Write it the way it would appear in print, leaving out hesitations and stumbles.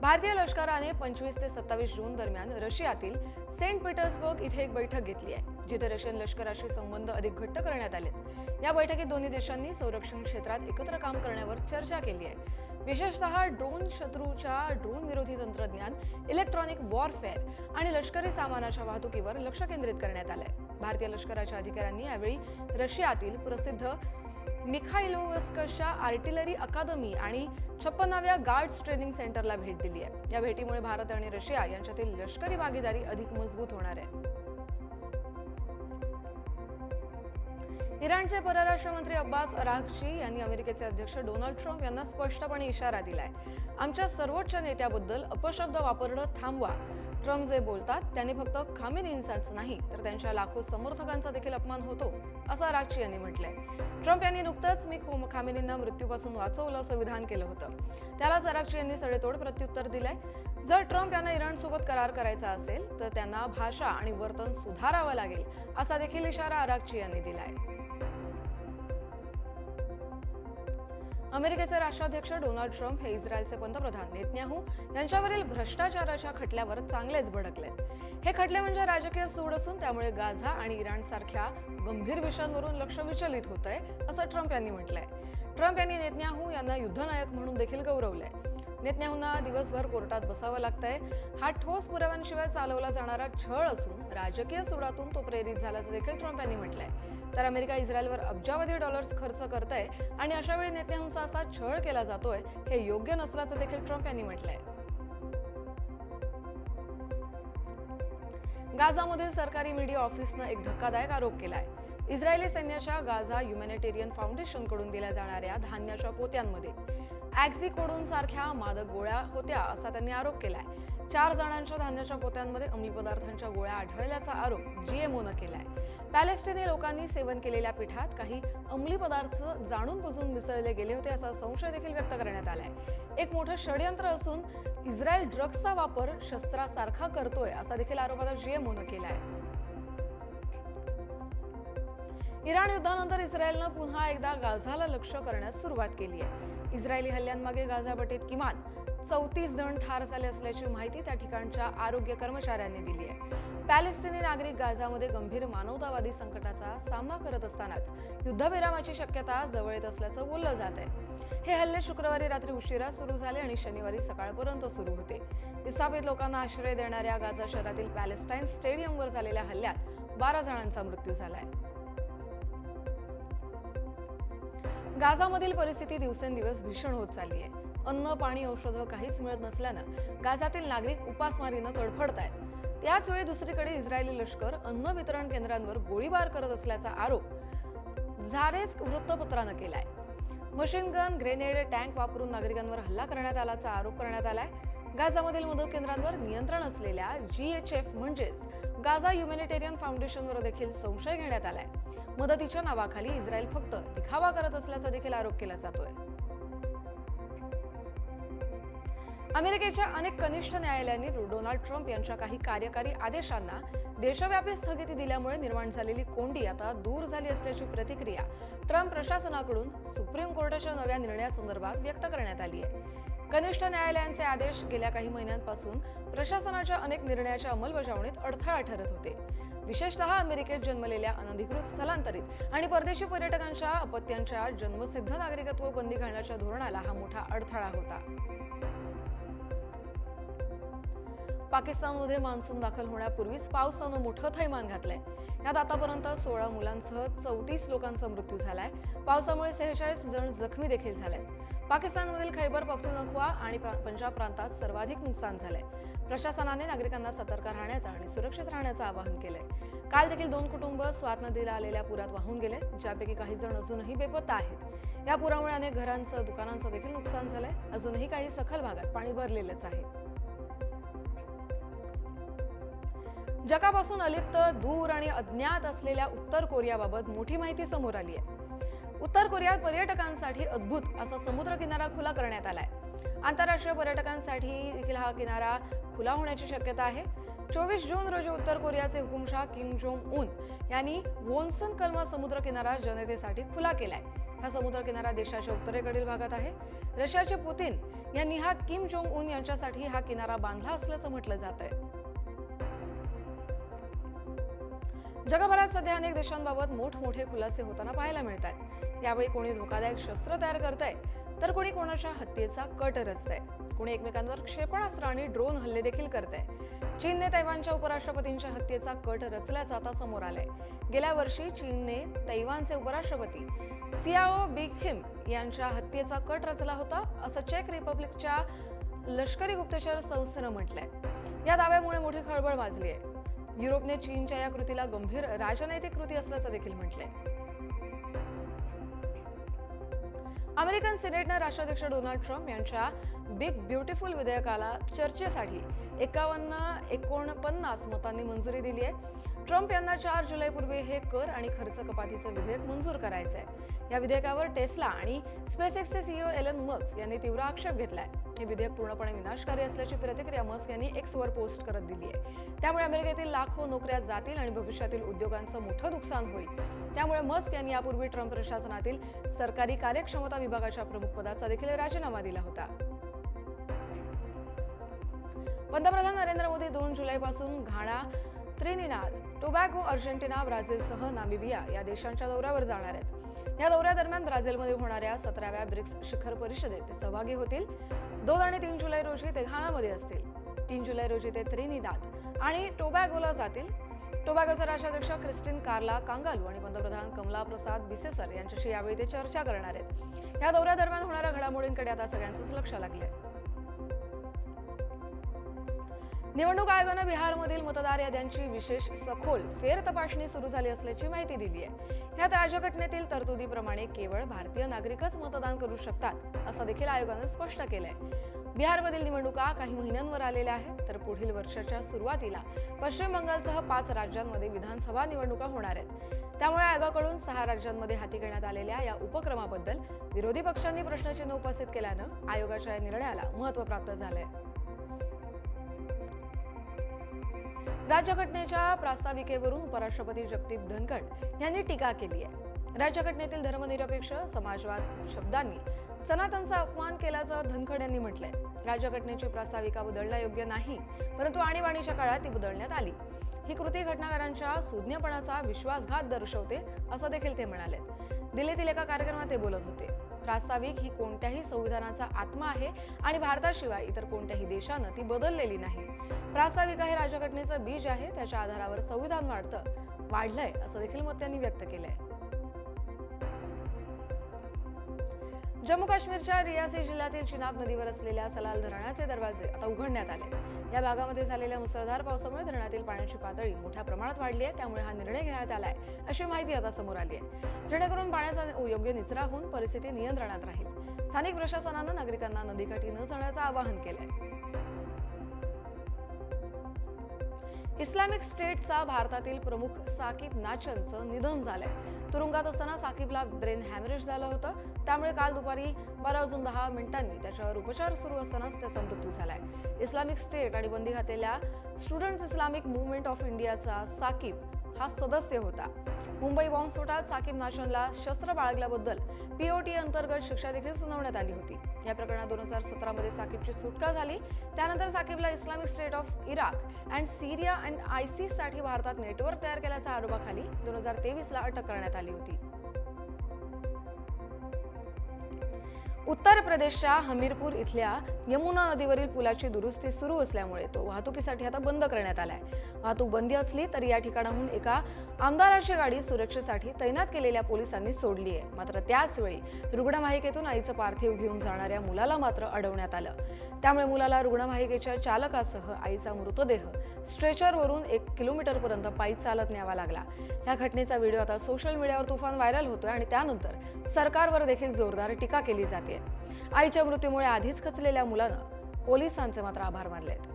भारतीय लष्कराने 25 ते 27 जून दरम्यान रशियातील सेंट पीटर्सबर्ग इथे एक बैठक घेतली आहे, जिथे रशियन लष्कराशी संबंध अधिक घट्ट करण्यात आलेत। या बैठकीत दोन्ही देशांनी संरक्षण क्षेत्रात एकत्र काम करण्यावर चर्चा केली आहे। विशेषतः ड्रोन शत्रूच्या ड्रोन विरोधी तंत्रज्ञान, इलेक्ट्रॉनिक वॉरफेअर आणि लष्करी सामानाच्या वाहतुकीवर लक्ष केंद्रित करण्यात आलंय। भारतीय लष्कराच्या अधिकाऱ्यांनी यावेळी रशियातील प्रसिद्ध मिखाईलोव्स्कच्या आर्टिलरी अकादमी आणि 56व्या गार्ड्स ट्रेनिंग सेंटरला भेट दिली आहे। या भेटीमुळे भारत आणि रशिया यांच्यातील लष्करी भागीदारी अधिक मजबूत होणार आहे। इराणचे परराष्ट्र मंत्री अब्बास अराघची यांनी अमेरिकेचे अध्यक्ष डोनाल्ड ट्रम्प यांना स्पष्टपणे इशारा दिलाय। आमच्या सर्वोच्च नेत्याबद्दल अपशब्द वापरणं थांबवा। ट्रम्प जे बोलतात त्याने फक्त खामेनींचाच नाही तर त्यांच्या लाखो समर्थकांचा देखील अपमान होतो, असं अराघची यांनी म्हटलंय। ट्रम्प यांनी नुकतंच मी खामेनींना मृत्यूपासून वाचवलं असं विधान केलं होतं। त्यालाच अराघची यांनी सडेतोड प्रत्युत्तर दिलंय। जर ट्रम्प यांना इराणसोबत करार करायचा असेल तर त्यांना भाषा आणि वर्तन सुधारावं लागेल, असा देखील इशारा अराघची यांनी दिलाय। अमेरिकेचे राष्ट्राध्यक्ष डोनाल्ड ट्रम्प हे इस्रायलचे पंतप्रधान नेतन्याहू यांच्यावरील भ्रष्टाचाराच्या खटल्यावर चांगलेच भडकलेत। हे खटले म्हणजे राजकीय सूड असून त्यामुळे गाझा आणि इराणसारख्या गंभीर विषयांवरून लक्ष विचलित होतंय, असं ट्रम्प यांनी म्हटलंय। ट्रम्प यांनी नेतन्याहू यांना युद्धनायक म्हणून देखील गौरवलंय। नेतन्याहूंना दिवसभर कोर्टात बसावं लागतंय। हा ठोस पुराव्यांशिवाय चालवला जाणारा छळ असून राजकीय सुडातून तो प्रेरित झाल्याचं देखील ट्रम्प यांनी म्हटलंय। तर अमेरिका इस्रायलवर अब्जावधी डॉलर्स खर्च करतंय आणि अशा वेळी नेतन्याहूंचा असा छळ केला जातोय हे योग्य नसल्याचं देखील ट्रम्प यांनी म्हटलंय। गाझामधील सरकारी मीडिया ऑफिसनं एक धक्कादायक आरोप केलाय। इस्रायली सैन्याच्या गाझा ह्युमॅनिटेरियन फाउंडेशनकडून दिल्या जाणाऱ्या धान्याच्या पोत्यांमध्ये ॲक्झिकोडोन सारख्या मादक गोळ्या होत्या, असा त्यांनी आरोप केलाय। 4 जणांच्या धान्याच्या पोत्यांमध्ये अंमली पदार्थांच्या गोळ्या आढळल्याचा आरोप जीएमओनं केलाय। पॅलेस्टिनी लोकांनी सेवन केलेल्या पिठात काही अंमली पदार्थ जाणून बुजून मिसळले गेले होते, असा संशय देखील व्यक्त करण्यात आलाय। एक मोठं षडयंत्र असून इस्रायल ड्रग्सचा वापर शस्त्रासारखा करतोय, असा देखील आरोप आता जीएमओनं केलाय। इराण युद्धानंतर इस्रायलनं पुन्हा एकदा गाझाला लक्ष्य करण्यास सुरुवात केली आहे। इस्रायली हल्ल्यांमागे गाझापट्टीत किमान 34 जण ठार झाले असल्याची माहिती त्या ठिकाणच्या आरोग्य कर्मचाऱ्यांनी दिली आहे। पॅलेस्टिनी नागरिक गाझामध्ये गंभीर मानवतावादी संकटाचा सामना करत असतानाच युद्धविरामाची शक्यता जवळ येत असल्याचं बोललं जात आहे। हे हल्ले शुक्रवारी रात्री उशिरा सुरू झाले आणि शनिवारी सकाळपर्यंत सुरू होते। विस्थापित लोकांना आश्रय देणाऱ्या गाझा शहरातील पॅलेस्टाईन स्टेडियमवर झालेल्या हल्ल्यात 12 जणांचा मृत्यू झालाय। गाझामधील परिस्थिती दिवसेंदिवस भीषण होत चालली आहे। अन्न, पाणी, औषधं काहीच मिळत नसल्यानं गाझातील नागरिक उपासमारीनं तडफडतायत। त्याचवेळी दुसरीकडे इस्रायली लष्कर अन्न वितरण केंद्रांवर गोळीबार करत असल्याचा आरोप झारेस्क वृत्तपत्रानं केलाय। मशीन गन, ग्रेनेड, टँक वापरून नागरिकांवर हल्ला करण्यात आल्याचा आरोप करण्यात आलाय। गाझामधील मदत केंद्रांवर नियंत्रण असलेल्या GHF म्हणजेच गाझा ह्युमॅनिटेरियन फाउंडेशनवर देखील संशय घेण्यात आलाय। मदतीच्या नावाखाली इस्रायल फक्त दिखावा करत असल्याचा देखील आरोप केला जातोय। अमेरिकेच्या अनेक कनिष्ठ न्यायालयांनी डोनाल्ड ट्रम्प यांच्या काही कार्यकारी आदेशांना देशव्यापी स्थगिती दिल्यामुळे निर्माण झालेली कोंडी आता दूर झाली असल्याची प्रतिक्रिया ट्रम्प प्रशासनाकडून सुप्रीम कोर्टाच्या नव्या निर्णयासंदर्भात व्यक्त करण्यात आली आहे। कनिष्ठ न्यायालयांचे आदेश गेल्या काही महिन्यांपासून प्रशासनाच्या अनेक निर्णयाच्या अंमलबजावणीत अडथळा ठरत होते। विशेषतः अमेरिकेत जन्मलेल्या अनधिकृत स्थलांतरित आणि परदेशी पर्यटकांच्या अपत्यांच्या जन्मसिद्ध नागरिकत्व बंदी घालण्याच्या धोरणाला हा मोठा अडथळा होता। पाकिस्तानमध्ये मान्सून दाखल होण्यापूर्वीच पावसानं मोठं थैमान घातलंय। यात आतापर्यंत 16 मुलांसह 34 लोकांचा मृत्यू झालाय। पावसामुळे 46 जण जखमी देखील झालेत। पाकिस्तानमधील खैबर पख्तूनख्वा आणि पंजाब प्रांतात सर्वाधिक नुकसान झालंय। प्रशासनाने नागरिकांना सतर्क राहण्याचं आणि सुरक्षित राहण्याचं आवाहन केलंय। काल देखील 2 कुटुंब स्वात नदीला आलेल्या पुरात वाहून गेले, ज्यापैकी काही जण अजूनही बेपत्ता आहेत। या पुरामुळे अनेक घरांचं, दुकानांचं देखील नुकसान झालंय। अजूनही काही सखल भागात पाणी भरलेलंच आहे। जगापासून अलिप्त, दूर आणि अज्ञात असलेल्या उत्तर कोरियाबाबत मोठी माहिती समोर आली आहे। उत्तर कोरियात पर्यटकांसाठी अद्भुत असा समुद्र किनारा खुला करण्यात आलाय। आंतरराष्ट्रीय पर्यटकांसाठी देखील हा किनारा खुला होण्याची शक्यता आहे। 24 जून रोजी उत्तर कोरियाचे हुकुमशाह किम जोंग उन यांनी वोन्सन कल्मा समुद्र किनारा जनतेसाठी खुला केलाय। हा समुद्र किनारा देशाच्या उत्तरेकडील भागात आहे. रशियाचे पुतीन यांनी किम जोंग उन यांच्यासाठी हा किनारा बांधला असल्याचं म्हटलं जात आहे. जगभरात सध्या अनेक देशांबाबत मोठमोठे खुलासे होताना पाहायला मिळतात. यावेळी कोणी धोकादायक शस्त्र तयार करतंय तर कोणी कोणाच्या हत्येचा कट रचतंय. कोणी एकमेकांवर क्षेपणास्त्र आणि ड्रोन हल्ले देखील करतंय. चीनने तैवानच्या उपराष्ट्रपतींच्या हत्येचा कट रचल्याचं आता समोर आलंय. गेल्या वर्षी चीनने तैवानचे उपराष्ट्रपती सियाओ बिखिम यांच्या हत्येचा कट रचला होता, असं चेक रिपब्लिकच्या लष्करी गुप्तचर संस्थेनं म्हटलंय. या दाव्यामुळे मोठी खळबळ माजली आहे. युरोपने चीनच्या या कृतीला गंभीर राजनैतिक कृती असल्याचं देखील म्हटलंय. अमेरिकन सिनेटनं राष्ट्राध्यक्ष डोनाल्ड ट्रम्प यांच्या बिग ब्युटिफुल विधेयकाला चर्चेसाठी 51-49 मतांनी मंजुरी दिली आहे. ट्रम्प यांना 4 जुलैपूर्वी हे कर आणि खर्च कपातीचं विधेयक मंजूर करायचं आहे. या विधेयकावर टेस्ला आणि स्पेसएक्सचे सीईओ एलन मस्क यांनी तीव्र आक्षेप घेतलाय. हे विधेयक पूर्णपणे विनाशकारी असल्याची प्रतिक्रिया मस्क यांनी एक्सवर पोस्ट करत दिली आहे. त्यामुळे अमेरिकेतील लाखो नोकऱ्या जातील आणि भविष्यातील उद्योगांचं मोठं नुकसान होईल. त्यामुळे मस्क यांनी यापूर्वी ट्रम्प प्रशासनातील सरकारी कार्यक्षमता विभागाच्या प्रमुख पदाचा देखील राजीनामा दिला होता. पंतप्रधान नरेंद्र मोदी 2 जुलैपासून घाना, त्रिनिदाद, टोबॅगो, अर्जेंटिना, ब्राझीलसह नामिबिया या देशांच्या दौऱ्यावर जाणार आहेत. या दौऱ्यादरम्यान ब्राझीलमध्ये होणाऱ्या 17व्या ब्रिक्स शिखर परिषदेत ते सहभागी होतील. 2 आणि 3 जुलै रोजी ते घानामध्ये असतील. 3 जुलै रोजी ते त्रिनिदाद आणि टोबॅगोला जातील. टोबॅगोचे राष्ट्राध्यक्ष क्रिस्टिन कार्ला कांगालू आणि पंतप्रधान कमला प्रसाद बिसेसर यांच्याशी यावेळी ते चर्चा करणार आहेत. या दौऱ्यादरम्यान होणाऱ्या घडामोडींकडे आता सगळ्यांचंच लक्ष लागलंय. निवडणूक आयोगानं बिहारमधील मतदार याद्यांची विशेष सखोल फेर तपासणी सुरू झाली असल्याची माहिती दिली आहे. यात राज्यघटनेतील तरतुदीप्रमाणे केवळ भारतीय नागरिकच मतदान करू शकतात, असं देखील आयोगानं स्पष्ट केलंय. बिहारमधील निवडणुका काही महिन्यांवर आलेल्या आहेत, तर पुढील वर्षाच्या सुरुवातीला पश्चिम बंगालसह 5 राज्यांमध्ये विधानसभा निवडणुका होणार आहेत. त्यामुळे आयोगाकडून 6 राज्यांमध्ये हाती घेण्यात आलेल्या या उपक्रमाबद्दल विरोधी पक्षांनी प्रश्नचिन्ह उपस्थित केल्यानं आयोगाच्या या निर्णयाला महत्त्व प्राप्त झालंय. राज्यघटनेच्या प्रास्ताविकेवरून उपराष्ट्रपती जगदीप धनखड यांनी टीका केली आहे. राज्यघटनेतील धर्मनिरपेक्ष समाजवाद शब्दांनी सनातनचा अपमान केल्याचं धनखड यांनी म्हटलंय. राज्यघटनेची प्रास्ताविका बदलणं योग्य नाही, परंतु आणीबाणीच्या काळात ती बदलण्यात आली. ही कृती घटनाकारांच्या सुज्ञपणाचा विश्वासघात दर्शवते, असं देखील ते म्हणाले. दिल्लीतील एका कार्यक्रमात ते बोलत होते. प्रास्ताविक ही कोणत्याही संविधानाचा आत्मा आहे आणि भारताशिवाय इतर कोणत्याही देशानं ती बदललेली नाही. प्रास्ताविका हे राज्यघटनेचं बीज आहे, त्याच्या आधारावर संविधान वाढलंय, असं देखील मत त्यांनी व्यक्त केलंय. जम्मू काश्मीरच्या रियासी जिल्ह्यातील चिनाब नदीवर असलेल्या सलाल धरणाचे दरवाजे आता उघडण्यात आले. या भागामध्ये झालेल्या मुसळधार पावसामुळे धरणातील पाण्याची पातळी मोठ्या प्रमाणात वाढली आहे. त्यामुळे हा निर्णय घेण्यात आलाय, अशी माहिती आता समोर आली आहे. जेणेकरून पाण्याचा योग्य निचरा होऊन परिस्थिती नियंत्रणात राहील. स्थानिक प्रशासनानं नागरिकांना नदीकाठी न जाण्याचं आवाहन केलंय. इस्लामिक स्टेटचा भारतातील प्रमुख साकिब नाचनचं निधन झालंय. तुरुंगात असताना साकिबला ब्रेन हॅमरेज झालं होतं. त्यामुळे काल दुपारी 12:10 त्याच्यावर उपचार सुरू असतानाच त्याचा मृत्यू झालाय. इस्लामिक स्टेट आणि बंदी घातलेल्या स्टुडंट्स इस्लामिक मूव्हमेंट ऑफ इंडियाचा साकिब हा सदस्य होता. मुंबई बॉम्बस्फोटात साकिब नाचनला शस्त्र बाळगल्याबद्दल POT अंतर्गत शिक्षा देखील सुनावण्यात आली होती. या प्रकरणात 2017 मध्ये साकिबची सुटका झाली. त्यानंतर साकिबला Islamic State of Iraq and Syria and ISIS साठी भारतात नेटवर्क तयार केल्याच्या आरोपाखाली 2023ला अटक करण्यात आली होती. उत्तर प्रदेशच्या हमीरपूर इथल्या यमुना नदीवरील पुलाची दुरुस्ती सुरू असल्यामुळे तो वाहतुकीसाठी आता बंद करण्यात आलाय. वाहतूक बंदी असली तरी या ठिकाणाहून एका आमदाराची गाडी सुरक्षेसाठी तैनात केलेल्या पोलिसांनी सोडली आहे. मात्र त्याच वेळी रुग्णवाहिकेतून आईचं पार्थिव घेऊन जाणाऱ्या मुलाला मात्र अडवण्यात आलं. त्यामुळे मुलाला रुग्णवाहिकेच्या चालकासह आईचा मृतदेह स्ट्रेचरवरून 1 किलोमीटरपर्यंत पायी चालत न्यावा लागला. या घटनेचा व्हिडिओ आता सोशल मीडियावर तुफान व्हायरल होतोय आणि त्यानंतर सरकारवर देखील जोरदार टीका केली जाते. आईच्या मृत्यूमुळे आधीच खचलेल्या मुलानं पोलिसांचे मात्र आभार मानलेत.